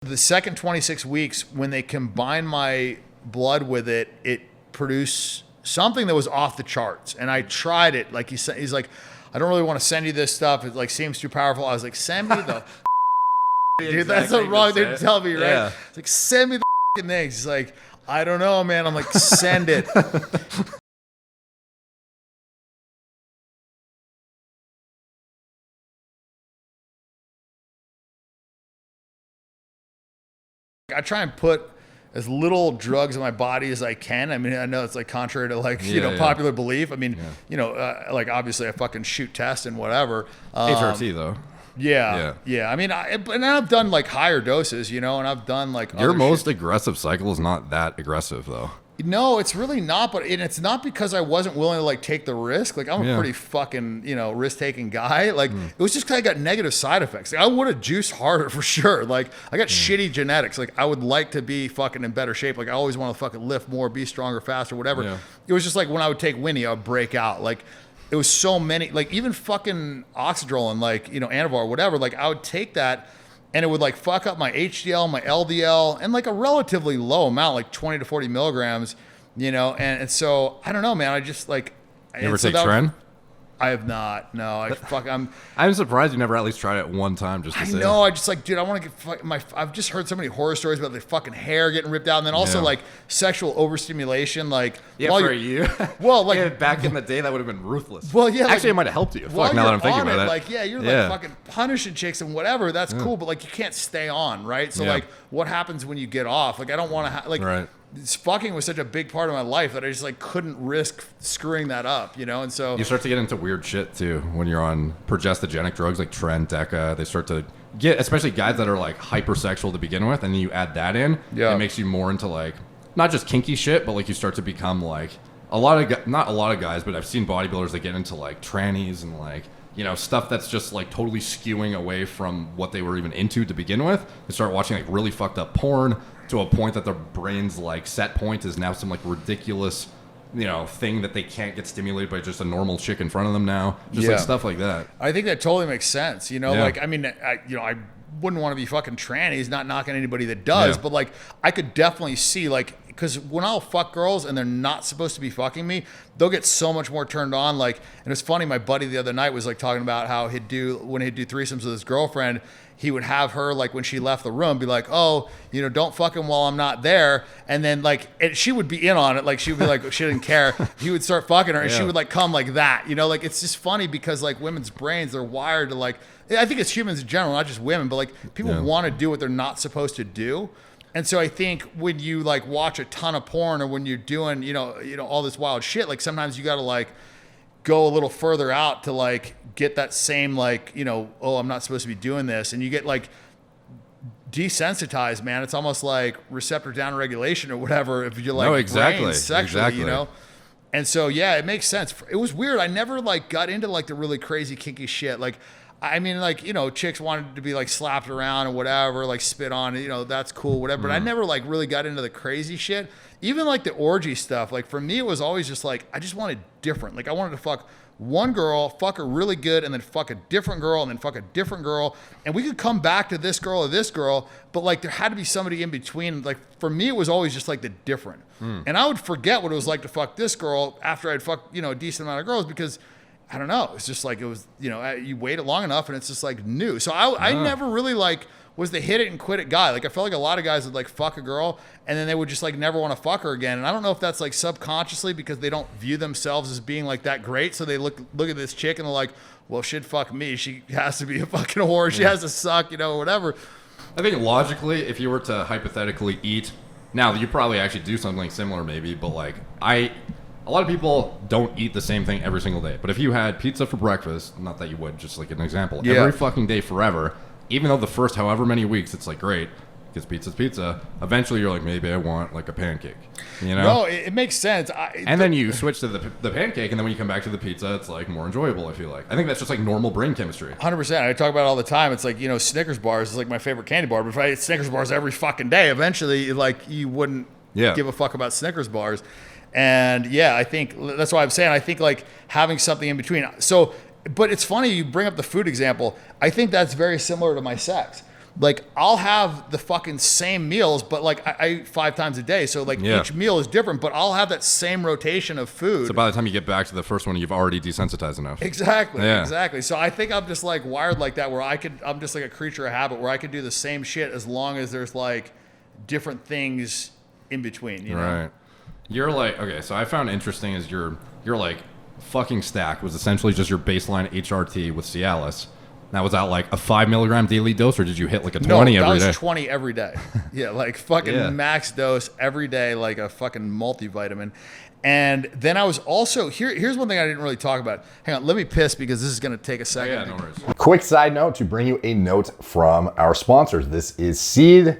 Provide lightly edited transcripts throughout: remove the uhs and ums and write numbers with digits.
The second 26 weeks, when they combined my blood with it, it produced something that was off the charts. And I tried it. Like he's like, I don't really want to send you this stuff. It like seems too powerful. I was like, send me the dude, that's the wrong thing to tell me, right? Yeah. It's like, send me the things. He's like, I don't know, man. I'm like, send it. I try and put as little drugs in my body as I can. I mean, I know it's like contrary to like, popular belief. I mean, like obviously I fucking shoot tests and whatever. HRT though. Yeah. I mean, and I've done like higher doses, and I've done like your most aggressive cycle is not that aggressive though. No, it's really not, but it's not because I wasn't willing to like take the risk. Like I'm a pretty fucking, risk-taking guy. Like it was just 'cause I got negative side effects. Like, I would have juiced harder for sure. Like I got shitty genetics. Like I would like to be fucking in better shape. Like I always want to fucking lift more, be stronger, faster, whatever. Yeah. It was just like when I would take Winnie, I would break out. Like it was so many, like even fucking Oxydrol and like, Anavar, whatever. Like I would take that and it would like fuck up my HDL, my LDL, and like a relatively low amount, like 20 to 40 milligrams, and so I don't know, man. I just like. You ever take Tren? I have not. No, I'm surprised you never at least tried it one time just to say. I know. I just like, dude, I want to get I've just heard so many horror stories about the fucking hair getting ripped out, and then also like sexual overstimulation. Like, for you. Well, like back in the day, that would have been ruthless. Well, yeah. Actually, it might have helped you. Fuck, now that I'm thinking about it. Like, you're like fucking punishing chicks and whatever. That's cool, but like you can't stay on, right? So like, what happens when you get off? Like, I don't want to Right. Fucking was such a big part of my life that I just like couldn't risk screwing that up, and so you start to get into weird shit too when you're on progestogenic drugs like Tren, Deca. They start to get, especially guys that are like hypersexual to begin with, and then you add that in, it makes you more into like not just kinky shit, but like you start to become like not a lot of guys, but I've seen bodybuilders that get into like trannies and like stuff that's just like totally skewing away from what they were even into to begin with. They start watching like really fucked up porn to a point that their brain's like set point is now some like ridiculous, thing that they can't get stimulated by just a normal chick in front of them now. Just like stuff like that. I think that totally makes sense. Like, I mean, I wouldn't want to be fucking trannies, not knocking anybody that does, but like I could definitely see like, because when I'll fuck girls and they're not supposed to be fucking me, they'll get so much more turned on. Like, and it's funny, my buddy the other night was like talking about how when he'd do threesomes with his girlfriend, he would have her like when she left the room be like, oh, don't fuck him while I'm not there. And then like, she would be in on it. Like she would be like, she didn't care. He would start fucking her and she would like come like that, like it's just funny because like women's brains, they're wired to like, I think it's humans in general, not just women, but like people want to do what they're not supposed to do. And so I think when you like watch a ton of porn or when you're doing, all this wild shit, like sometimes you got to like go a little further out to like get that same like, oh, I'm not supposed to be doing this. And you get like desensitized, man. It's almost like receptor downregulation or whatever. If you're like exactly. sexually, And so, yeah, it makes sense. It was weird. I never like got into like the really crazy kinky shit. Like, I mean, like, chicks wanted to be like slapped around and whatever, like spit on, that's cool, whatever. But I never like really got into the crazy shit. Even like the orgy stuff, like for me, it was always just like, I just wanted different. Like I wanted to fuck one girl, fuck her really good, and then fuck a different girl, and then fuck a different girl. And we could come back to this girl or this girl, but like there had to be somebody in between. Like for me, it was always just like the different. And I would forget what it was like to fuck this girl after I'd fucked, a decent amount of girls because I don't know. It's just like it was, you wait it long enough and it's just like new. So I never really like was the hit it and quit it guy. Like I felt like a lot of guys would like fuck a girl and then they would just like never want to fuck her again. And I don't know if that's like subconsciously because they don't view themselves as being like that great. So they look at this chick and they're like, well, she'd fuck me. She has to be a fucking whore. She has to suck, whatever. I think logically, if you were to hypothetically eat, now you probably actually do something similar maybe, but like a lot of people don't eat the same thing every single day. But if you had pizza for breakfast, not that you would, just like an example, every fucking day forever, even though the first however many weeks it's like great, because pizza's pizza, eventually you're like, maybe I want like a pancake, No, it makes sense. And then you switch to the pancake, and then when you come back to the pizza, it's like more enjoyable, I feel like. I think that's just like normal brain chemistry. 100%. I talk about it all the time. It's like, Snickers bars is like my favorite candy bar. But if I ate Snickers bars every fucking day, eventually like you wouldn't give a fuck about Snickers bars. And yeah, I think that's why I'm saying, I think like having something in between. So, but it's funny you bring up the food example. I think that's very similar to my sex. like I'll have the fucking same meals, but like I eat 5 times a day. So like each meal is different, but I'll have that same rotation of food. So by the time you get back to the first one, you've already desensitized enough. Exactly. So I think I'm just like wired like that, where I'm just like a creature of habit, where I could do the same shit as long as there's like different things in between, you know? Right. You're like, okay, so I found interesting is your like fucking stack was essentially just your baseline HRT with Cialis. Now, was that like a 5 milligram daily dose, or did you hit like a 20 every day? No, that was 20 every day. Yeah, like fucking max dose every day, like a fucking multivitamin. And then I was also, here's one thing I didn't really talk about. Hang on, let me piss because this is going to take a second. Yeah, no worries. Quick side note to bring you a note from our sponsors. This is Seed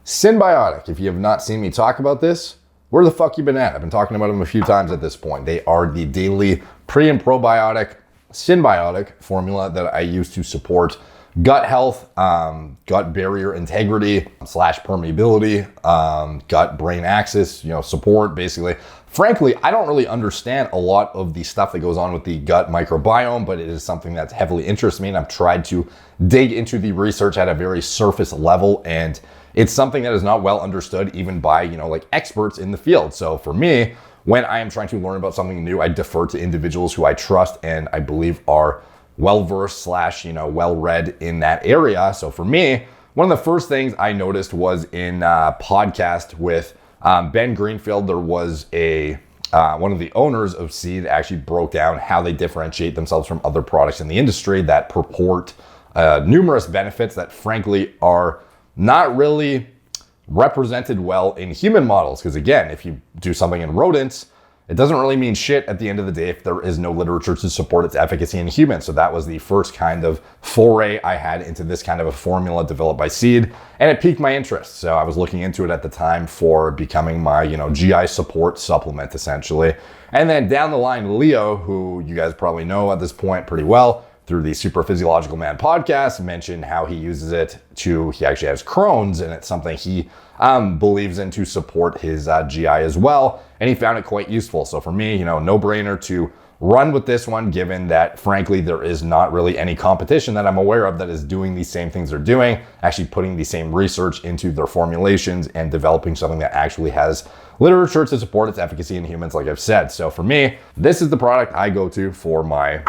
Synbiotic. If you have not seen me talk about this, where the fuck you been at? I've been talking about them a few times at this point. They are the daily pre and probiotic synbiotic formula that I use to support gut health, gut barrier integrity / permeability, gut brain axis, support basically. Frankly, I don't really understand a lot of the stuff that goes on with the gut microbiome, but it is something that heavily interests me, and I've tried to dig into the research at a very surface level, and it's something that is not well understood even by, like experts in the field. So for me, when I am trying to learn about something new, I defer to individuals who I trust and I believe are well-versed / well-read in that area. So for me, one of the first things I noticed was in a podcast with Ben Greenfield. There was one of the owners of Seed actually broke down how they differentiate themselves from other products in the industry that purport numerous benefits that frankly are not really represented well in human models. Because again, if you do something in rodents, it doesn't really mean shit at the end of the day if there is no literature to support its efficacy in humans. So that was the first kind of foray I had into this kind of a formula developed by Seed, and it piqued my interest. So I was looking into it at the time for becoming my, GI support supplement essentially. And then down the line, Leo, who you guys probably know at this point pretty well through the Super Physiological Man podcast, mentioned how he uses it he actually has Crohn's, and it's something he believes in to support his GI as well. And he found it quite useful. So for me, no brainer to run with this one, given that frankly, there is not really any competition that I'm aware of that is doing these same things they're doing, actually putting the same research into their formulations and developing something that actually has literature to support its efficacy in humans, like I've said. So for me, this is the product I go to for my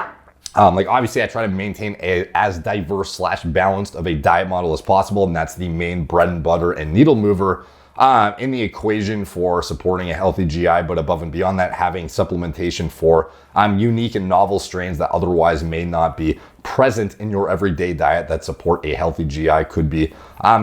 obviously I try to maintain as diverse / balanced of a diet model as possible. And that's the main bread and butter and needle mover in the equation for supporting a healthy GI. But above and beyond that, having supplementation for unique and novel strains that otherwise may not be present in your everyday diet that support a healthy GI could be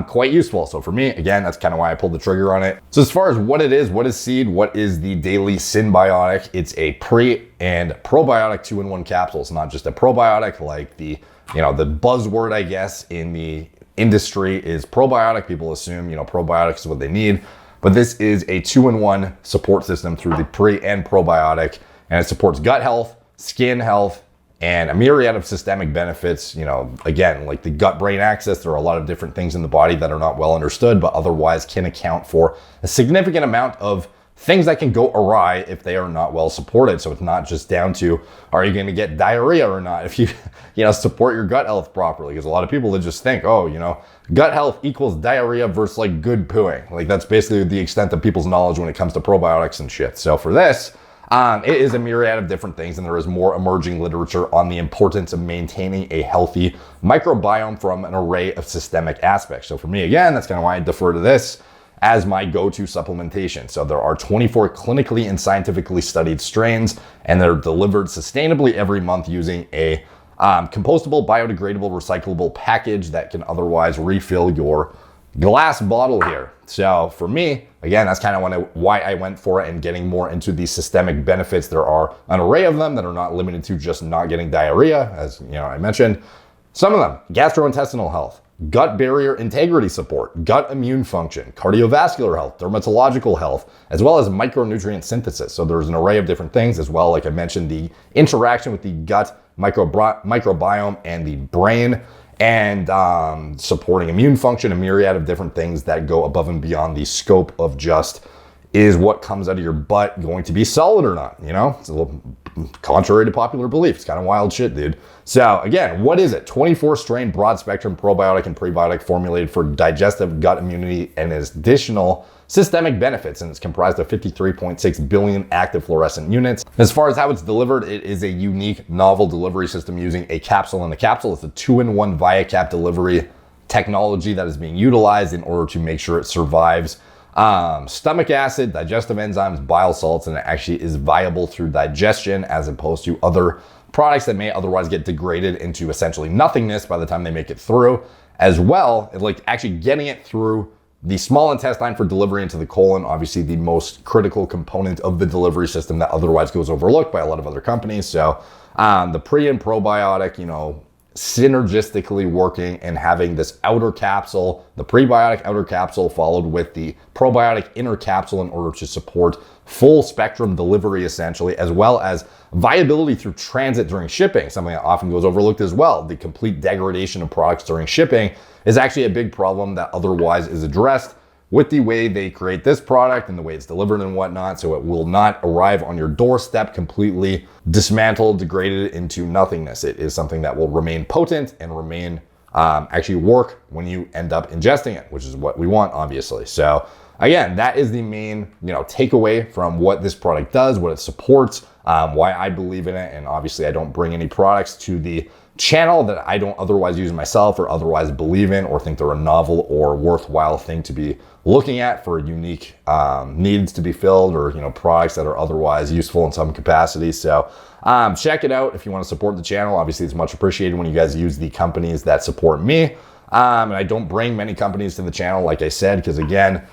quite useful. So for me, again, that's kind of why I pulled the trigger on it. So as far as what it is, what is Seed? What is the daily synbiotic? It's a pre and probiotic 2-in-1 capsule. It's not just a probiotic like the buzzword, I guess, in the industry is probiotic. People assume, probiotics is what they need, but this is a 2-in-1 support system through the pre and probiotic, and it supports gut health, skin health, and a myriad of systemic benefits. Again, like the gut-brain axis, there are a lot of different things in the body that are not well understood, but otherwise can account for a significant amount of things that can go awry if they are not well supported. So it's not just down to, are you going to get diarrhea or not if you, support your gut health properly? Because a lot of people that just think, gut health equals diarrhea versus like good pooing. Like that's basically the extent of people's knowledge when it comes to probiotics and shit. So for this, it is a myriad of different things, and there is more emerging literature on the importance of maintaining a healthy microbiome from an array of systemic aspects. So for me, again, that's kind of why I defer to this as my go-to supplementation. So there are 24 clinically and scientifically studied strains, and they're delivered sustainably every month using a compostable, biodegradable, recyclable package that can otherwise refill your glass bottle here. So for me, again, that's kind of why I went for it and getting more into the systemic benefits. There are an array of them that are not limited to just not getting diarrhea, as I mentioned. Some of them, gastrointestinal health, gut barrier integrity support, gut immune function, cardiovascular health, dermatological health, as well as micronutrient synthesis. So there's an array of different things as well. Like I mentioned, the interaction with the gut microbiome and the brain, and supporting immune function, a myriad of different things that go above and beyond the scope of just is what comes out of your butt going to be solid or not? You know, it's a little contrary to popular belief. It's kind of wild shit, dude. So again, what is it? 24 strain broad spectrum probiotic and prebiotic formulated for digestive gut immunity and its additional systemic benefits, and it's comprised of 53.6 billion active fluorescent units. As far as how it's delivered, it is a unique novel delivery system using a capsule in the capsule. It's a 2-in-1 ViaCap delivery technology that is being utilized in order to make sure it survives stomach acid, digestive enzymes, bile salts, and it actually is viable through digestion as opposed to other products that may otherwise get degraded into essentially nothingness by the time they make it through. As well, like actually getting it through the small intestine for delivery into the colon, obviously the most critical component of the delivery system that otherwise goes overlooked by a lot of other companies. So the pre and probiotic, you know, synergistically working and having this outer capsule, the prebiotic outer capsule followed with the probiotic inner capsule in order to support full spectrum delivery essentially, as well as viability through transit during shipping, something that often goes overlooked as well. The complete degradation of products during shipping is actually a big problem that otherwise is addressed with the way they create this product and the way it's delivered and whatnot. So it will not arrive on your doorstep completely dismantled, degraded into nothingness. It is something that will remain potent and remain actually work when you end up ingesting it, which is what we want, obviously. So again, that is the main, you know, takeaway from what this product does, what it supports, why I believe in it. And obviously I don't bring any products to the channel that I don't otherwise use myself or otherwise believe in or think they're a novel or worthwhile thing to be looking at for unique needs to be filled, or, you know, products that are otherwise useful in some capacity. So check it out if you want to support the channel. Obviously it's much appreciated when you guys use the companies that support me. And I don't bring many companies to the channel, like I said, because again,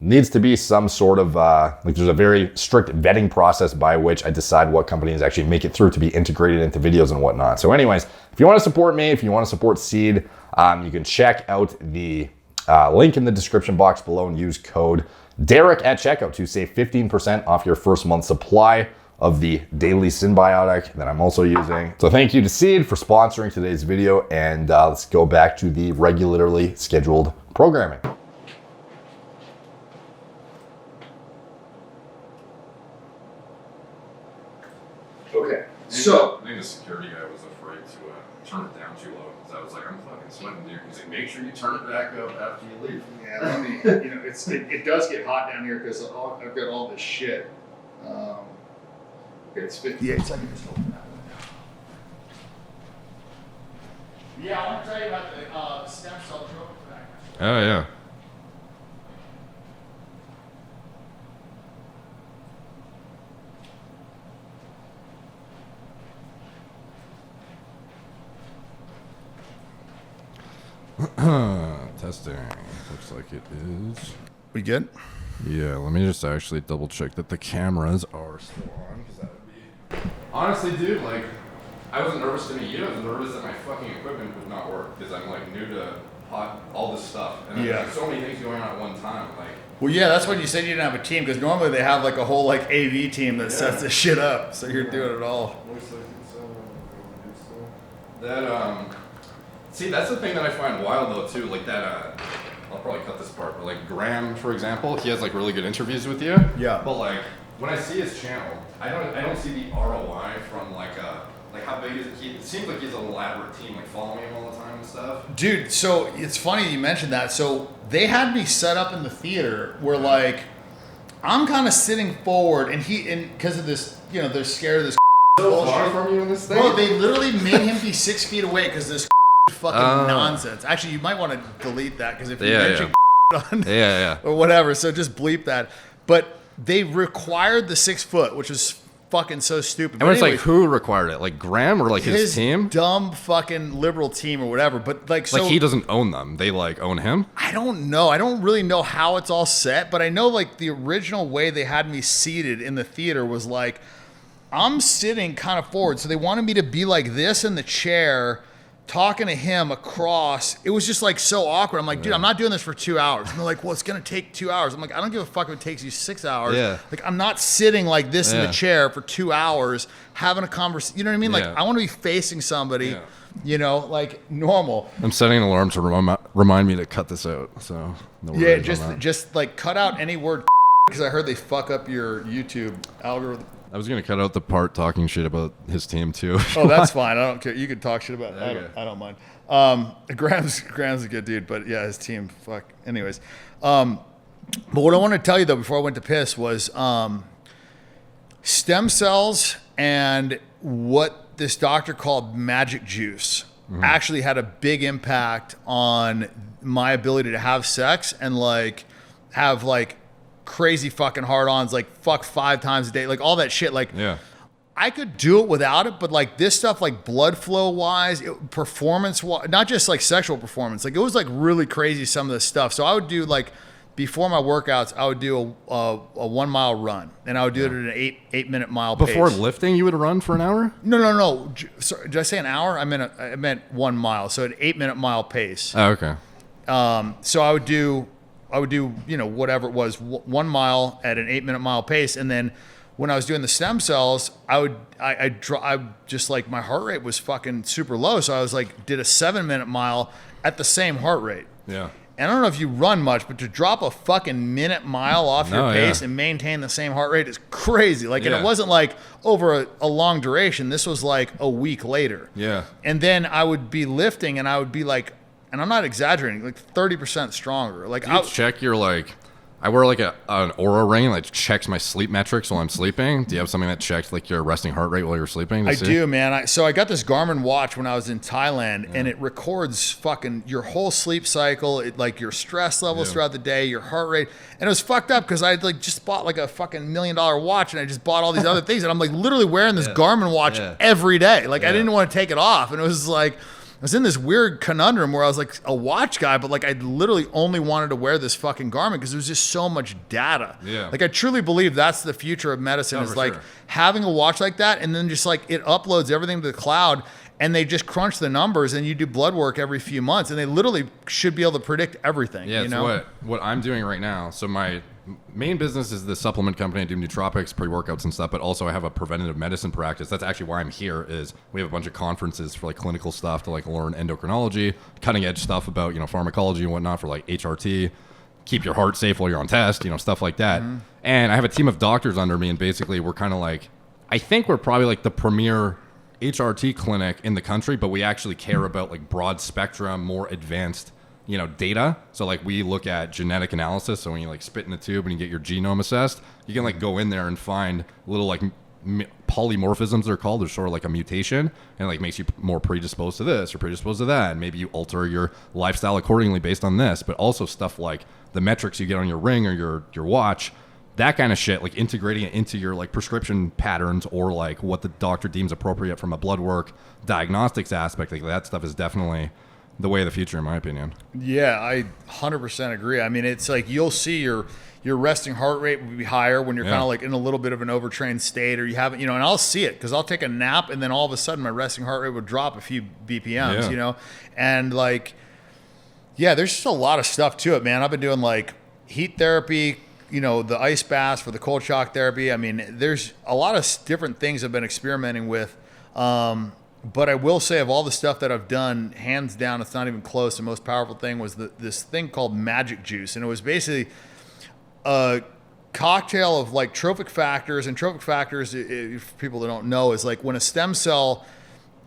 needs to be some sort of, like there's a very strict vetting process by which I decide what companies actually make it through to be integrated into videos and whatnot. So anyways, if you want to support me, if you want to support Seed, you can check out the link in the description box below and use code Derek at checkout to save 15% off your first month supply of the daily Synbiotic that I'm also using. So thank you to Seed for sponsoring today's video, and let's go back to the regularly scheduled programming. Okay, so I think the security guy was afraid to turn it down too low. So I was like, I'm fucking sweating, dude. He's like, make sure you turn it back up after you leave. yeah, let me, you know, it does get hot down here because I've got all this shit. Okay, it's 58 seconds. Just open that window. Yeah, I want to tell you about the stem cell growth factor. Oh, yeah. Testing. Looks like it is. We good? Yeah, let me just actually double check that the cameras are still on, because that would be... Honestly, dude, like, I wasn't nervous to meet you. I was nervous that my fucking equipment would not work, because I'm, like, new to all this stuff. And there's so many things going on at one time, like... Well, yeah, that's when you said you didn't have a team, because normally they have, like, a whole, like, AV team that sets this shit up, so you're doing it all. Looks like it's... That, see, that's the thing that I find wild, though, too, like that, I'll probably cut this part, but like Graham, for example, he has like really good interviews with you. Yeah. But like when I see his channel, I don't see the ROI from like how big is it? It seems like he's an elaborate team, like following him all the time and stuff. Dude, so it's funny you mentioned that. So they had me set up in the theater where like I'm kind of sitting forward, and because of this, you know, they're scared of this. So far from you in this thing. Bro, they literally made him be 6 feet away because this fucking nonsense. Actually, you might want to delete that, because if you mention on or whatever, so just bleep that. But they required the 6 foot, which was fucking so stupid. And it's like, who required it? Like Graham or like his team? Dumb fucking liberal team or whatever. But like, so like he doesn't own them. They like own him. I don't know. I don't really know how it's all set, but I know like the original way they had me seated in the theater was like I'm sitting kind of forward, so they wanted me to be like this in the chair, talking to him across. It was just like so awkward. I'm like, dude, I'm not doing this for 2 hours. And they're like, well, it's gonna take 2 hours. I'm like, I don't give a fuck if it takes you 6 hours. Yeah. Like, I'm not sitting like this in the chair for 2 hours having a conversation. You know what I mean? Like, I want to be facing somebody, you know, like normal. I'm setting an alarm to remind me to cut this out. So no worries on that. Just like cut out any word because I heard they fuck up your YouTube algorithm. I was gonna cut out the part talking shit about his team too. Oh, that's fine. I don't care. You can talk shit about it. Okay. I don't mind. Graham's a good dude, but yeah, his team, fuck. Anyways, but what I want to tell you though before I went to piss was stem cells and what this doctor called magic juice actually had a big impact on my ability to have sex and like have like crazy fucking hard-ons, like fuck 5 times a day, like all that shit. Like, Yeah. I could do it without it, but like this stuff, like blood flow wise, performance wise, not just like sexual performance, like it was like really crazy, some of this stuff. So I would do like, before my workouts, I would do a 1 mile run, and I would do it at an 8 minute mile pace. Before lifting, you would run for an hour? No. Sorry, did I say an hour? I meant 1 mile. So an 8 minute mile pace. Oh, okay. So I would do, you know, whatever it was, 1 mile at an 8 minute mile pace. And then when I was doing the stem cells, I just like my heart rate was fucking super low. So I was like, did a 7 minute mile at the same heart rate. Yeah. And I don't know if you run much, but to drop a fucking minute mile off your pace yeah. and maintain the same heart rate is crazy. Like, and it Yeah. wasn't like over a long duration. This was like a week later. Yeah. And then I would be lifting and I would be like, and I'm not exaggerating, like 30% stronger. Like, Do you check your like? I wear like an Oura ring that checks my sleep metrics while I'm sleeping. Do you have something that checks like your resting heart rate while you're sleeping? I do, man. So I got this Garmin watch when I was in Thailand, and it records fucking your whole sleep cycle, like your stress levels throughout the day, your heart rate, and it was fucked up because I like just bought like a fucking $1 million watch, and I just bought all these other things, and I'm like literally wearing this Garmin watch every day. Like I didn't want to take it off, and it was like. I was in this weird conundrum where I was like a watch guy, but like I literally only wanted to wear this fucking Garmin because there was just so much data. Yeah. Like I truly believe that's the future of medicine is like having a watch like that, and then just like it uploads everything to the cloud, and they just crunch the numbers, and you do blood work every few months, and they literally should be able to predict everything. Yeah, you it's know? what I'm doing right now. So my main business is the supplement company. I do nootropics, pre-workouts and stuff, but also I have a preventative medicine practice. That's actually why I'm here. Is we have a bunch of conferences for like clinical stuff to like learn endocrinology, cutting edge stuff about, you know, pharmacology and whatnot for like HRT, keep your heart safe while you're on test, you know, stuff like that. And I have a team of doctors under me, and basically we're kind of like, I think we're probably like the premier HRT clinic in the country, but we actually care about like broad spectrum, more advanced, you know, data. So like we look at genetic analysis. So when you like spit in a tube and you get your genome assessed, you can like go in there and find little like polymorphisms they're called. They're sort of like a mutation, and like makes you more predisposed to this or predisposed to that. And maybe you alter your lifestyle accordingly based on this, but also stuff like the metrics you get on your ring or your watch, that kind of shit, like integrating it into your like prescription patterns or like what the doctor deems appropriate from a blood work diagnostics aspect. Like that stuff is definitely the way of the future, in my opinion. Yeah, I 100% agree. I mean, it's like you'll see your resting heart rate will be higher when you're kind of like in a little bit of an overtrained state, or you haven't, you know, and I'll see it because I'll take a nap and then all of a sudden my resting heart rate would drop a few BPMs, you know, and like, yeah, there's just a lot of stuff to it, man. I've been doing like heat therapy, you know, the ice baths for the cold shock therapy. I mean, there's a lot of different things I've been experimenting with. But I will say, of all the stuff that I've done, hands down, it's not even close. The most powerful thing was this thing called magic juice. And it was basically a cocktail of like trophic factors. And trophic factors, if people that don't know, is like when a stem cell,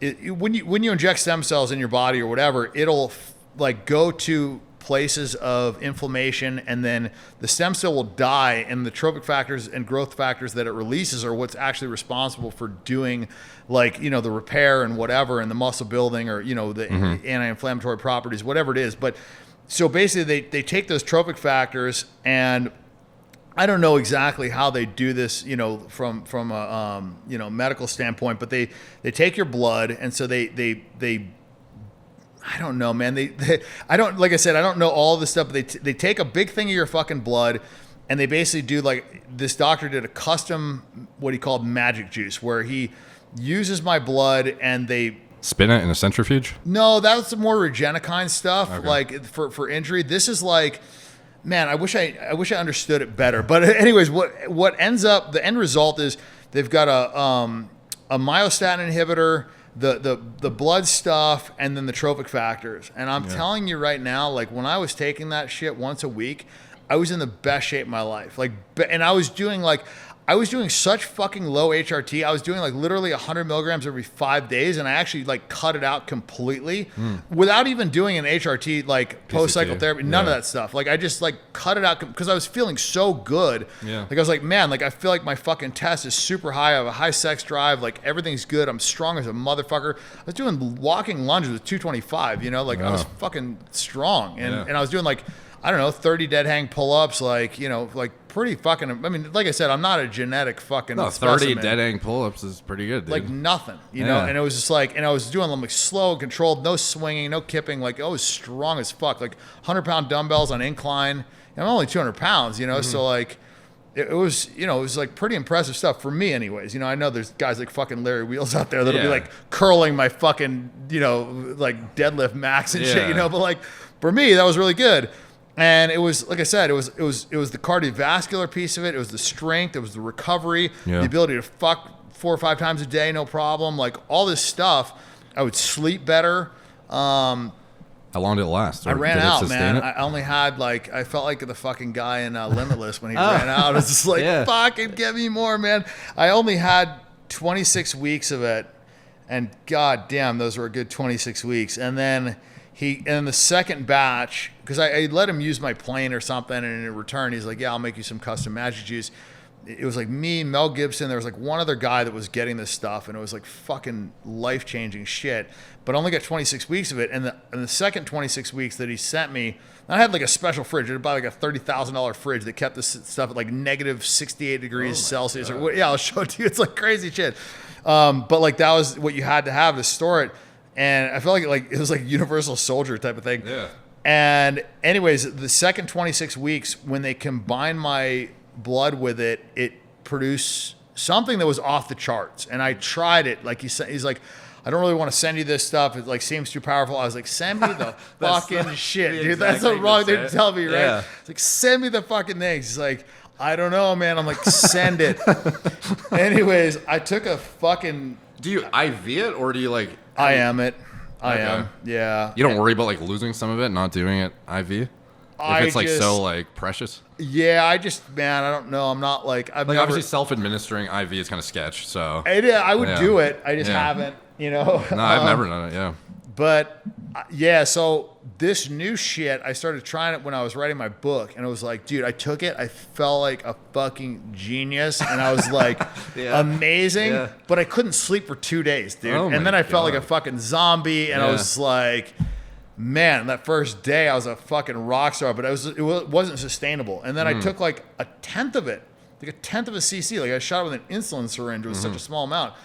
when you inject stem cells in your body or whatever, it'll like go to places of inflammation, and then the stem cell will die, and the trophic factors and growth factors that it releases are what's actually responsible for doing, like, you know, the repair and whatever, and the muscle building, or, you know, the anti-inflammatory properties, whatever it is. But so basically they take those trophic factors, and I don't know exactly how they do this, you know, from a you know, medical standpoint, but they take your blood, and so they I don't know, man. I don't, like I said, I don't know all this stuff, but they take a big thing of your fucking blood, and they basically do, like, this doctor did a custom, what he called magic juice, where he uses my blood and they spin it in a centrifuge. No, that was some more Regenikine stuff, like for injury. This is like, man, I wish I understood it better. But anyways, what ends up, the end result is they've got a myostatin inhibitor, the blood stuff, and then the trophic factors. And I'm telling you right now, like when I was taking that shit once a week, I was in the best shape of my life. Like, and I was doing such fucking low HRT. I was doing like literally 100 milligrams every 5 days, and I actually like cut it out completely without even doing an HRT, like post-cycle therapy, none of that stuff. Like I just like cut it out because I was feeling so good. Yeah. Like I was like, man, like I feel like my fucking test is super high. I have a high sex drive. Like everything's good. I'm strong as a motherfucker. I was doing walking lunges with 225, you know, like I was fucking strong. And I was doing like, I don't know, 30 dead hang pull-ups, like, you know, like pretty fucking, I mean, like I said, I'm not a genetic fucking 30 specimen. dead hang pull-ups is pretty good, dude. Like nothing, you know, and it was just like, and I was doing them like slow, controlled, no swinging, no kipping, like I was strong as fuck, like 100-pound dumbbells on incline. And I'm only 200 pounds, you know, so like, it was, you know, it was like pretty impressive stuff for me anyways. You know, I know there's guys like fucking Larry Wheels out there that'll be like curling my fucking, you know, like deadlift max and shit, you know, but like for me, that was really good. And it was, like I said, it was the cardiovascular piece of it. It was the strength. It was the recovery, the ability to fuck 4 or 5 times a day, no problem. Like all this stuff, I would sleep better. How long did it last? I ran out, man. I only had like, I felt like the fucking guy in Limitless when he ran out. I was just like, fucking get me more, man. I only had 26 weeks of it. And god damn, those were a good 26 weeks. And then in the second batch, because I let him use my plane or something, and in return, he's like, yeah, I'll make you some custom magic juice. It was like me, Mel Gibson. There was like one other guy that was getting this stuff, and it was like fucking life-changing shit. But I only got 26 weeks of it. And the second 26 weeks that he sent me, I had like a special fridge. I'd buy like a $30,000 fridge that kept this stuff at like negative 68 degrees Celsius. Or yeah, I'll show it to you. It's like crazy shit. But like that was what you had to have to store it. And I felt like it was like Universal Soldier type of thing. Yeah. And anyways, the second 26 weeks, when they combined my blood with it, it produced something that was off the charts. And I tried it. Like he's like, I don't really want to send you this stuff. It like seems too powerful. I was like, send me the fucking shit, dude. That's the wrong thing to tell me, right? Yeah. It's like, send me the fucking things. He's like, I don't know, man. I'm like, send it. Anyways, I took a fucking... Do you IV it, or do you like... I am it. I am. Yeah. You don't worry about like losing some of it, not doing it IV? If it's like so like precious? Yeah, I don't know. I'm not like... Obviously self-administering IV is kind of sketch, so... I would do it. I just haven't, you know? No, I've never done it, yeah. But yeah, so this new shit, I started trying it when I was writing my book, and it was like, dude, I took it, I felt like a fucking genius, and I was like, amazing, but I couldn't sleep for 2 days, dude. And then I felt like a fucking zombie, and I was like, man, that first day I was a fucking rock star, but it wasn't sustainable. And then I took like a tenth of it, like a tenth of a cc, like I shot it with an insulin syringe. It was such a small amount.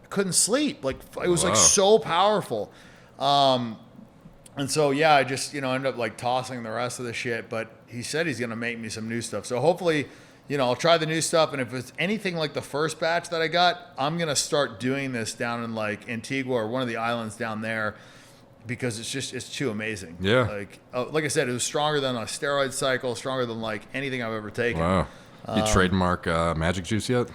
Couldn't sleep. Like it was like so powerful. And so yeah, I just, you know, ended up like tossing the rest of the shit, but he said he's gonna make me some new stuff. So hopefully, you know, I'll try the new stuff, and if it's anything like the first batch that I got, I'm gonna start doing this down in like Antigua or one of the islands down there, because it's too amazing. Yeah. Like I said, it was stronger than a steroid cycle, stronger than like anything I've ever taken. Wow. You trademark Magic Juice yet?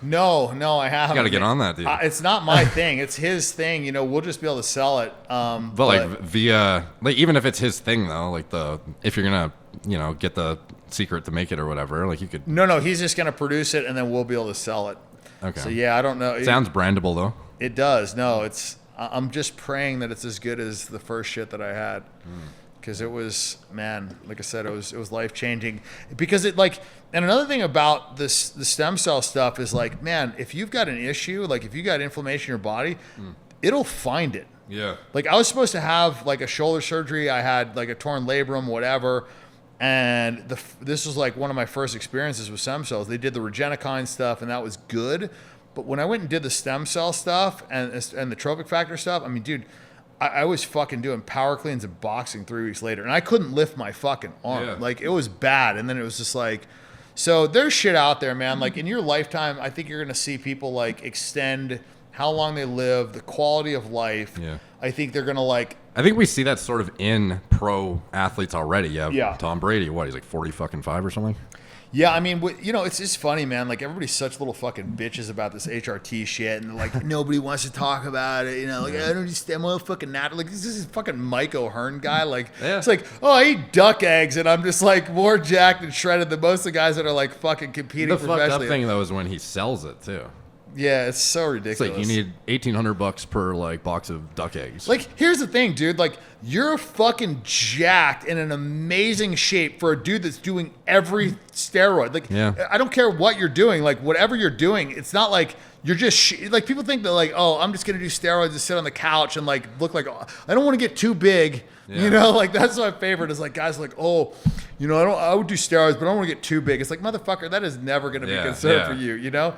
No, I haven't. You got to get on that, dude. It's not my thing. It's his thing. You know, we'll just be able to sell it. But like via, like even if it's his thing though, like if you're gonna, you know, get the secret to make it or whatever, like you could. No, he's just gonna produce it and then we'll be able to sell it. Okay. So yeah, I don't know. It sounds brandable though. It does. No, I'm just praying that it's as good as the first shit that I had. Because it was, man, like I said, it was life changing. Because it like, and another thing about the stem cell stuff is like, man, if you've got an issue, like if you got inflammation in your body, it'll find it. Yeah. Like I was supposed to have like a shoulder surgery. I had like a torn labrum, whatever. And this was like one of my first experiences with stem cells. They did the Regenikine stuff, and that was good. But when I went and did the stem cell stuff and the trophic factor stuff, I mean, dude, I was fucking doing power cleans and boxing 3 weeks later, and I couldn't lift my fucking arm. Yeah. Like, it was bad. And then it was just like, so there's shit out there, man. Like, in your lifetime, I think you're going to see people, like, extend how long they live, the quality of life. Yeah. I think they're going to, like, I think we see that sort of in pro athletes already. Yeah. Tom Brady, he's like 40-5 or something. Yeah, I mean, it's just funny, man. Like, everybody's such little fucking bitches about this HRT shit, and like nobody wants to talk about it. Like, I don't understand. I'm fucking not like this is fucking Mike O'Hearn guy. Like, it's like, oh, I eat duck eggs, and I'm just like more jacked and shredded than most of the guys that are like fucking competing professionally. The fucked up thing though is when he sells it too. Yeah, it's so ridiculous. It's like you need $1,800 per like box of duck eggs. Like, here's the thing, dude. Like, you're fucking jacked in an amazing shape for a dude that's doing every steroid. Like, I don't care what you're doing. Like, whatever you're doing, it's not like you're just like people think that like, oh, I'm just gonna do steroids and sit on the couch and like look like I don't want to get too big. Yeah. Like that's my favorite is like guys like, oh, I would do steroids, but I don't want to get too big. It's like, motherfucker, that is never going to be concerned for you,